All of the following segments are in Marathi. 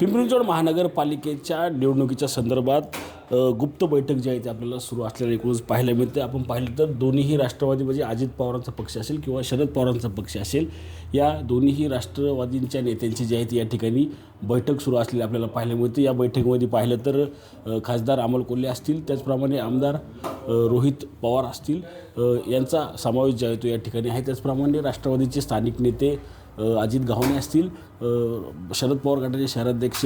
पिंपरी-चिंचवड महानगरपालिकेच्या निवडणुकीच्या संदर्भात गुप्त बैठक जी आहे ती आपल्याला सुरू असलेल्या एकूणच पाहायला मिळते. आपण पाहिलं तर दोन्हीही राष्ट्रवादी म्हणजे अजित पवारांचा पक्ष असेल किंवा शरद पवारांचा पक्ष असेल, या दोन्हीही राष्ट्रवादींच्या नेत्यांची जी आहे ती या ठिकाणी बैठक सुरू असलेली आपल्याला पाहायला मिळते. या बैठकीमध्ये पाहिलं तर खासदार अमोल कोल्हे असतील, त्याचप्रमाणे आमदार रोहित पवार असतील, यांचा समावेश जो आहे तो या ठिकाणी आहे. त्याचप्रमाणे राष्ट्रवादीचे स्थानिक नेते अजित गव्हाणे असतील, शरद पवार गटाचे शहराध्यक्ष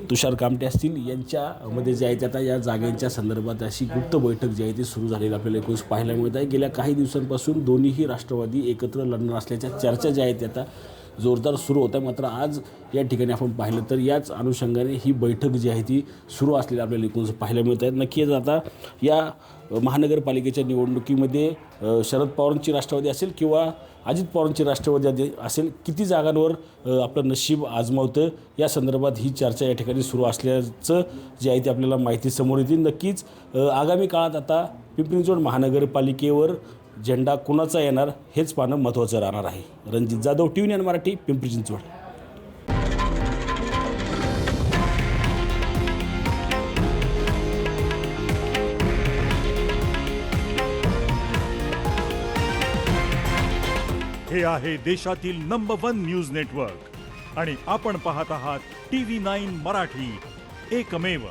तुषार कामटे असतील, यांच्यामध्ये जे आहे ते आता या जागांच्या संदर्भात अशी गुप्त बैठक जी आहे ती सुरू झालेली आपल्याला एकूणच पाहायला मिळत आहे. गेल्या काही दिवसांपासून दोन्हीही राष्ट्रवादी एकत्र लढणार असल्याच्या चर्चा ज्या आहेत त्या आता जोरदार सुरू होत्या. मात्र आज या ठिकाणी आपण पाहिलं तर याच अनुषंगाने ही बैठक जी आहे ती सुरू असलेली आपल्याला एकूणच पाहायला मिळत आहे. नक्कीच आता या महानगरपालिकेच्या निवडणुकीमध्ये शरद पवारांची राष्ट्रवादी असेल किंवा अजित पवारांची राष्ट्रवादी असेल, किती जागांवर आपलं नशीब आजमावतं या संदर्भात ही चर्चा या ठिकाणी सुरू असल्याचं जे आहे ते आपल्याला माहिती समोर येते. नक्कीच आगामी काळात आता पिंपरी-चिंचवड महानगरपालिकेवर झेंडा कुणाचा येणार हेच पाहणं महत्त्वाचं राहणार आहे. रणजित जाधव, TV9 मराठी, पिंपरी-चिंचवड. हे आहे देशातील नंबर 1 न्यूज नेटवर्क आणि आपण पाहत आहात TV9 मराठी, एकमेव.